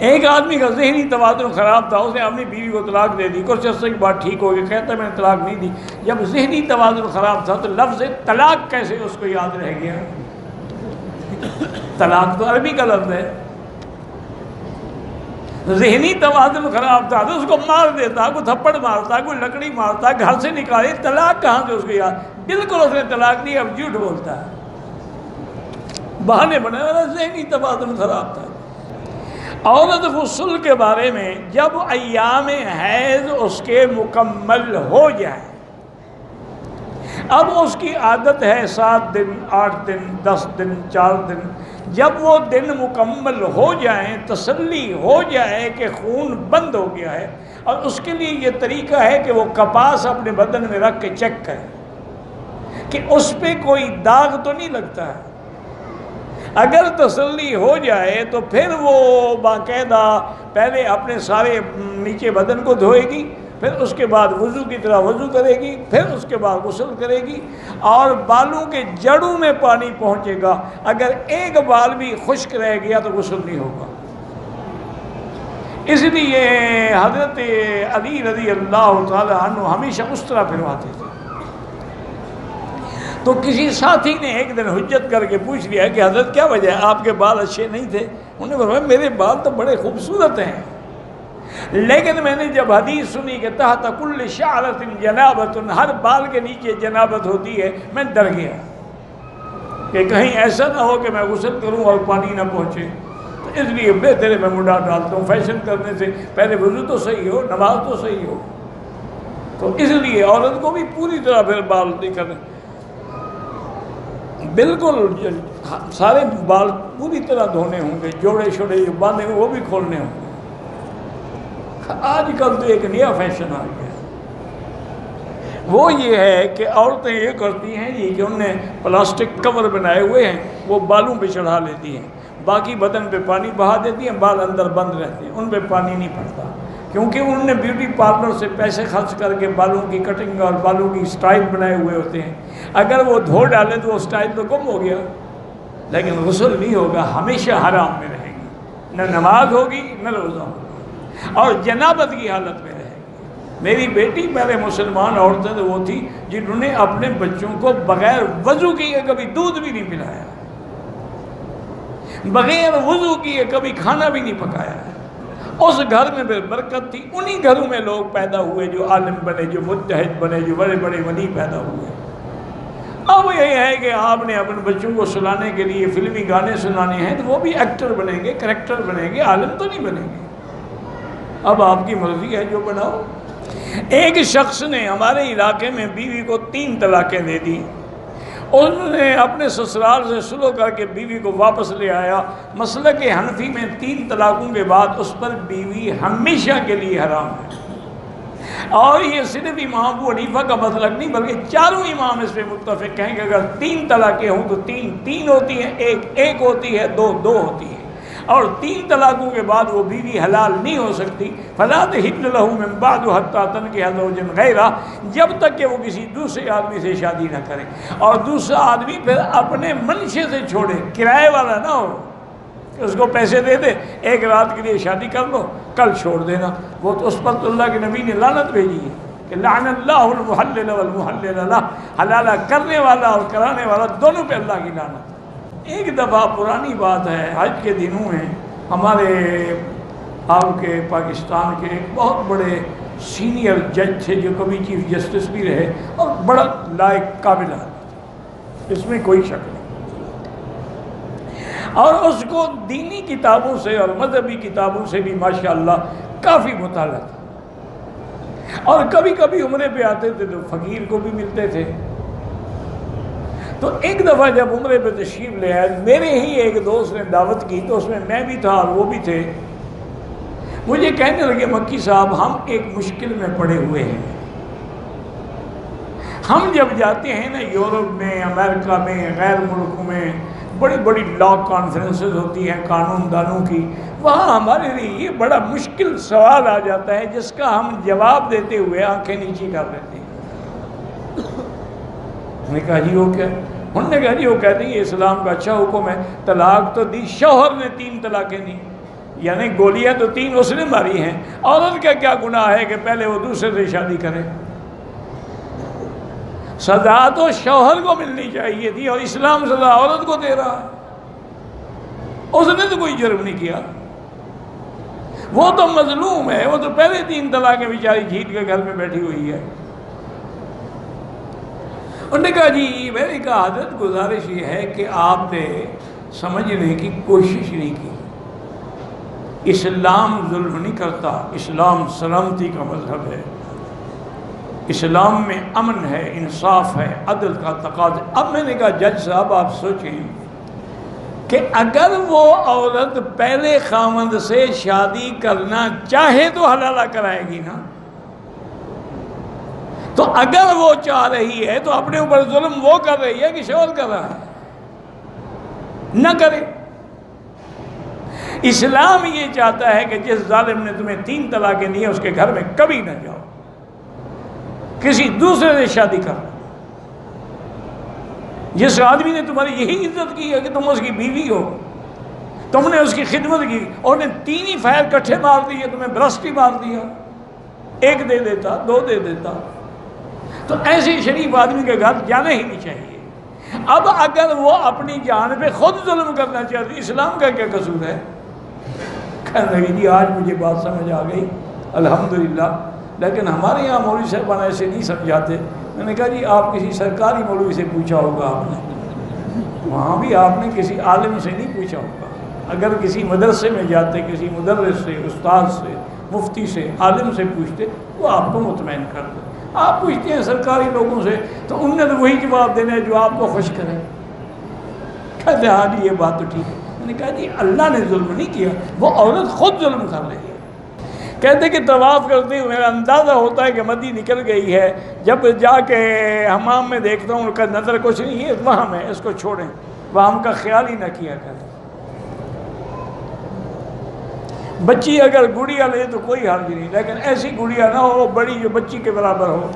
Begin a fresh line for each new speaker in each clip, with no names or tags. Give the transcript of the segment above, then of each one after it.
ایک آدمی کا ذہنی توازن خراب تھا، اس نے اپنی بیوی کو طلاق دے دی، کچھ عرصے کے بعد ٹھیک ہو گیا، کہتا ہے میں نے طلاق نہیں دی۔ جب ذہنی توازن خراب تھا تو لفظ طلاق کیسے اس کو یاد رہ گیا؟ طلاق تو عربی کا لفظ ہے۔ ذہنی توازن خراب تھا تو اس کو مار دیتا، کوئی تھپڑ مارتا، کوئی لکڑی مارتا، گھر سے نکالے، طلاق کہاں سے اس کو یاد؟ بالکل اس نے طلاق دی، اب جھوٹ بولتا ہے، بہانے بنا والا، ذہنی توازن خراب تھا۔ عورت غسل کے بارے میں جب ایام حیض اس کے مکمل ہو جائے، اب اس کی عادت ہے 7 دن 8 دن 10 دن 4 دن، جب وہ دن مکمل ہو جائیں، تسلی ہو جائے کہ خون بند ہو گیا ہے، اور اس کے لیے یہ طریقہ ہے کہ وہ کپاس اپنے بدن میں رکھ کے چیک کرے کہ اس پہ کوئی داغ تو نہیں لگتا ہے۔ اگر تسلی ہو جائے تو پھر وہ باقاعدہ پہلے اپنے سارے نیچے بدن کو دھوئے گی، پھر اس کے بعد وضو کی طرح وضو کرے گی، پھر اس کے بعد غسل کرے گی، اور بالوں کے جڑوں میں پانی پہنچے گا۔ اگر ایک بال بھی خشک رہ گیا تو غسل نہیں ہوگا۔ اس لیے حضرت علی رضی اللہ تعالی عنہ ہمیشہ اس طرح پھرواتے تھے۔ تو کسی ساتھی نے ایک دن حجت کر کے پوچھ لیا کہ حضرت کیا وجہ ہے، آپ کے بال اچھے نہیں تھے؟ انہوں نے فرمایا میرے بال تو بڑے خوبصورت ہیں، لیکن میں نے جب حدیث سنی کہ تحت کل شعرۃ جنابۃ، ہر بال کے نیچے جنابت ہوتی ہے، میں ڈر گیا کہ کہیں ایسا نہ ہو کہ میں غسل کروں اور پانی نہ پہنچے، تو اس لیے بہتر ہے میں منڈا ڈالتا ہوں، فیشن کرنے سے پہلے وضو تو صحیح ہو، نماز تو صحیح ہو۔ تو اس لیے عورت کو بھی پوری طرح پھر بال نہیں کرنے، بالکل سارے بال پوری طرح دھونے ہوں گے، جوڑے شوڑے جو باندھے ہوئے وہ بھی کھولنے ہوں گے۔ آج کل تو ایک نیا فیشن آ گیا، وہ یہ ہے کہ عورتیں یہ کرتی ہیں جی کہ انہوں نے پلاسٹک کور بنائے ہوئے ہیں، وہ بالوں پہ چڑھا لیتی ہیں، باقی بدن پہ پانی بہا دیتی ہیں، بال اندر بند رہتے ہیں، ان پہ پانی نہیں پڑتا، کیونکہ انہوں نے بیوٹی پارلر سے پیسے خرچ کر کے بالوں کی کٹنگ اور بالوں کی سٹائل بنائے ہوئے ہوتے ہیں۔ اگر وہ دھو ڈالیں تو وہ سٹائل تو گم ہو گیا، لیکن غسل نہیں ہوگا، ہمیشہ حرام میں رہے گی، نہ نماز ہوگی نہ روزہ ہوگا، اور جنابت کی حالت میں رہے گی۔ میری بیٹی پہلے مسلمان عورتیں تو وہ تھی جنہوں نے اپنے بچوں کو بغیر وضو کیے کبھی دودھ بھی نہیں پلایا، بغیر وضو کیے کبھی کھانا بھی نہیں پکایا ہے۔ اس گھر میں پھر برکت تھی، انہی گھروں میں لوگ پیدا ہوئے جو عالم بنے، جو مجتہد بنے، جو بڑے بڑے ولی پیدا ہوئے۔ اب یہ ہے کہ آپ نے اپنے بچوں کو سلانے کے لیے فلمی گانے سنانے ہیں تو وہ بھی ایکٹر بنیں گے، کریکٹر بنیں گے، عالم تو نہیں بنیں گے۔ اب آپ کی مرضی ہے جو بناؤ۔ ایک شخص نے ہمارے علاقے میں بیوی کو 3 طلاقیں دے دی، انہوں نے اپنے سسرال سے صلح کر کے بیوی کو واپس لے آیا۔ مسلک حنفی میں 3 طلاقوں کے بعد اس پر بیوی ہمیشہ کے لیے حرام ہے، اور یہ صرف امام ابو حنیفہ کا مسلک نہیں بلکہ چاروں امام اس پہ متفق ہیں کہ اگر 3 طلاقیں ہوں تو 3 ہوتی ہیں، ایک ہوتی ہے، 2 ہوتی ہیں، اور 3 طلاقوں کے بعد وہ بیوی حلال نہیں ہو سکتی۔ فلا تحل له من بعد حتى تنكح زوجا غیرہ، جب تک کہ وہ کسی دوسرے آدمی سے شادی نہ کرے، اور دوسرا آدمی پھر اپنے منشے سے چھوڑے، کرائے والا نہ ہو کہ اس کو پیسے دے دے، 1 رات کے لیے شادی کر لو کل چھوڑ دینا۔ وہ تو اس پر تو اللہ کے نبی نے لعنت بھیجی ہے کہ لعن اللہ المحلل والمحلل له، حلالہ کرنے والا اور کرانے والا دونوں پہ اللہ کی لعنت۔ ایک دفعہ پرانی بات ہے، حج کے دنوں میں ہمارے آپ کے پاکستان کے ایک بہت بڑے سینئر جج تھے جو کبھی چیف جسٹس بھی رہے اور بڑا لائق قابل آدمی، اس میں کوئی شک نہیں، اور اس کو دینی کتابوں سے اور مذہبی کتابوں سے بھی ماشاءاللہ کافی مطالعہ تھا، اور کبھی کبھی عمرے پہ آتے تھے تو فقیر کو بھی ملتے تھے۔ تو ایک دفعہ جب عمرے پہ تشریف لے آئے، میرے ہی ایک دوست نے دعوت کی تو اس میں میں بھی تھا اور وہ بھی تھے، مجھے کہنے لگے مکی صاحب ہم ایک مشکل میں پڑے ہوئے ہیں، ہم جب جاتے ہیں نا یورپ میں، امریکہ میں، غیر ملکوں میں، بڑی بڑی لا کانفرنسز ہوتی ہیں قانون دانوں کی، وہاں ہمارے لیے یہ بڑا مشکل سوال آ جاتا ہے جس کا ہم جواب دیتے ہوئے آنکھیں نیچی کر لیتے ہیں۔ میں نے کہا جی وہ کیا؟ انہوں نے کہا جی وہ کہتے ہیں یہ اسلام کا اچھا حکم ہے، طلاق تو دی، شوہر نے 3 طلاقیں دی، یعنی گولیاں تو 3 اس نے ماری ہیں، عورت کا کیا گناہ ہے کہ پہلے وہ دوسرے سے شادی کرے؟ سزا تو شوہر کو ملنی چاہیے تھی اور اسلام سزا عورت کو دے رہا ہے۔ اس نے تو کوئی جرم نہیں کیا، وہ تو مظلوم ہے، وہ تو پہلے 3 طلاقیں بیچاری جھیل کے گھر میں بیٹھی ہوئی ہے۔ انہوں نے کہا جی میری کہا حضرت گزارش یہ ہے کہ آپ نے سمجھنے کی کوشش نہیں کی، اسلام ظلم نہیں کرتا، اسلام سلامتی کا مذہب ہے، اسلام میں امن ہے، انصاف ہے، عدل کا تقاضا۔ اب میں نے کہا جج صاحب آپ سوچیں کہ اگر وہ عورت پہلے خاوند سے شادی کرنا چاہے تو حلالہ کرائے گی نا، تو اگر وہ چاہ رہی ہے تو اپنے اوپر ظلم وہ کر رہی ہے کہ شوہر کر رہا ہے؟ نہ کرے۔ اسلام یہ چاہتا ہے کہ جس ظالم نے تمہیں 3 طلاقیں دی ہیں اس کے گھر میں کبھی نہ جاؤ، کسی دوسرے سے شادی کر۔ جس آدمی نے تمہاری یہی عزت کی ہے کہ تم اس کی بیوی ہو، تم نے اس کی خدمت کی، اور نے 3 ہی فائر کٹھے مار دیے، تمہیں برسٹ ہی مار دیا، 1 دے دیتا 2 دے دیتا، تو ایسے شریف آدمی کے گھر جانا ہی نہیں چاہیے۔ اب اگر وہ اپنی جان پہ خود ظلم کرنا چاہتی، اسلام کا کیا قصور ہے؟ کہنے لگی جی آج مجھے بات سمجھ آ گئی الحمدللہ، لیکن ہمارے یہاں مولوی صاحبان ایسے نہیں سمجھاتے۔ میں نے کہا جی آپ کسی سرکاری مولوی سے پوچھا ہوگا، آپ نے وہاں بھی آپ نے کسی عالم سے نہیں پوچھا ہوگا۔ اگر کسی مدرسے میں جاتے، کسی مدرس سے، استاد سے، مفتی سے، عالم سے پوچھتے، وہ آپ کو مطمئن کر دے۔ آپ پوچھتے ہیں سرکاری لوگوں سے تو انہوں نے تو وہی جواب دینا ہے جو آپ کو خوش کرے۔ کہتے ہاں جی یہ بات تو ٹھیک ہے۔ میں نے کہا جی اللہ نے ظلم نہیں کیا، وہ عورت خود ظلم کر رہی ہے۔ کہتے کہ طواف کرتے ہوئے میرا اندازہ ہوتا ہے کہ مدی نکل گئی ہے، جب جا کے حمام میں دیکھتا ہوں ان کا نظر کچھ نہیں ہے، وہم ہے، اس کو چھوڑیں، وہم کا خیال ہی نہ کیا کریں۔ بچی اگر گڑیا لے تو کوئی حرج نہیں، لیکن ایسی گڑیا نہ ہو بڑی جو بچی کے برابر ہو،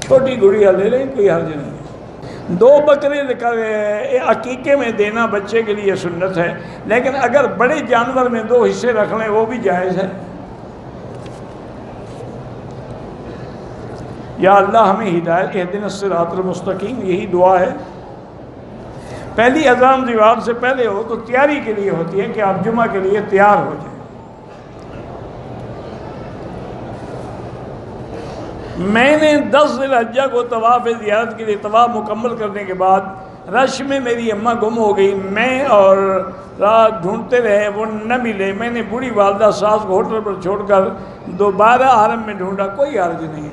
چھوٹی گڑیا لے لیں، کوئی حرج نہیں۔ 2 بکرے عقیقے میں دینا بچے کے لیے سنت ہے، لیکن اگر بڑے جانور میں 2 حصے رکھ لیں وہ بھی جائز ہے۔ یا اللہ ہمیں ہدایت، اہدنا الصراط المستقیم، یہی دعا ہے۔ پہلی اذان جواب سے پہلے ہو تو تیاری کے لیے ہوتی ہے کہ آپ جمعہ کے لیے تیار ہو جائیں۔ میں نے 10 ذی الحجہ کو طواف زیارت کے لیے طواف مکمل کرنے کے بعد رش میں میری اماں گم ہو گئی، میں اور رات ڈھونڈتے رہے، وہ نہ ملے۔ میں نے بوڑھی والدہ ساس کو ہوٹل پر چھوڑ کر دوبارہ حرم میں ڈھونڈا، کوئی حرج نہیں،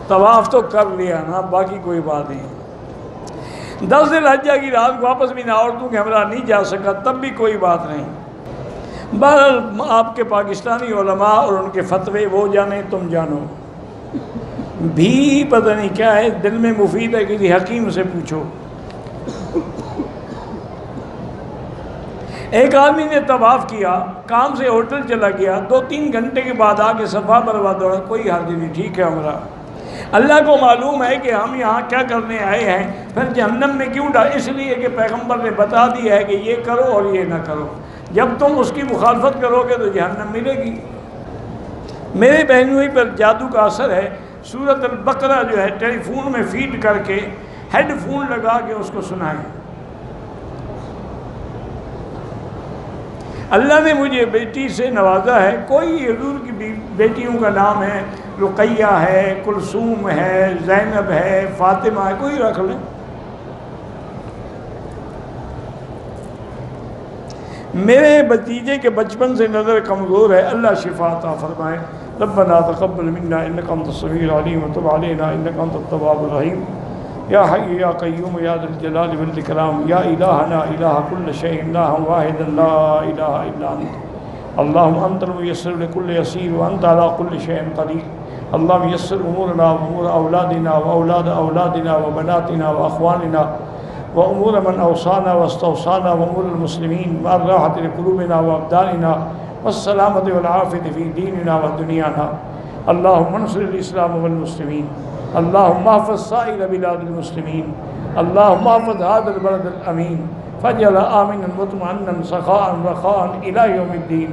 طواف تو کر لیا نا، باقی کوئی بات نہیں۔ 10 ذی الحجہ کی رات کو واپس بھی نہ عورتوں کے ہمراہ نہیں جا سکا، تب بھی کوئی بات نہیں۔ بہرحال آپ کے پاکستانی علماء اور ان کے فتوے وہ جانے تم جانو، بھی پتہ نہیں کیا ہے، دل میں مفید ہے، کسی حکیم سے پوچھو۔ ایک آدمی نے طواف کیا، کام سے ہوٹل چلا گیا، 2-3 گھنٹے کے بعد آ کے صفا مروا دوڑا، کوئی حرج نہیں، ٹھیک ہے ہمارا۔ اللہ کو معلوم ہے کہ ہم یہاں کیا کرنے آئے ہیں، پھر جہنم میں کیوں ڈال؟ اس لیے کہ پیغمبر نے بتا دیا ہے کہ یہ کرو اور یہ نہ کرو، جب تم اس کی مخالفت کرو گے تو جہنم ملے گی۔ میرے بہنوئی پر جادو کا اثر ہے، سورۃ البقرہ جو ہے ٹیلی فون میں فیڈ کر کے ہیڈ فون لگا کے اس کو سنائیں۔ اللہ نے مجھے بیٹی سے نوازا ہے، کوئی حضور کی بیٹیوں کا نام ہے، رقیہ ہے، کلثوم ہے، زینب ہے، فاطمہ ہے، کوئی رکھ لیں۔ میرے بھتیجے کے بچپن سے نظر کمزور ہے، اللہ شفا عطا فرمائے۔ ربنا تقبل منا انک انت السمیع العلیم وتب علینا انک انت التواب الرحیم۔ یا حی یا قیوم یا ذا الجلال والاکرام، یا الہنا الہ کل شیء لا واحد لا الہ الا انت، اللہم انت الميسر لكل يسير وانت على كل شيء قدیر۔ اللہم یسر امورنا وامور اولادنا واولاد اولادنا وبناتنا واخواننا وامور من اوصانا واستوصانا وامور المسلمین والراحة لقلوبنا وابداننا والسلامة والعافية في ديننا ودنيانا۔ اللهم انصر الاسلام والمسلمين، اللهم احفظ سائر بلاد المسلمين، اللهم احفظ هذا البلد الامين فجعل آمنا مطمئنا سخاء رخاء إلى يوم الدين.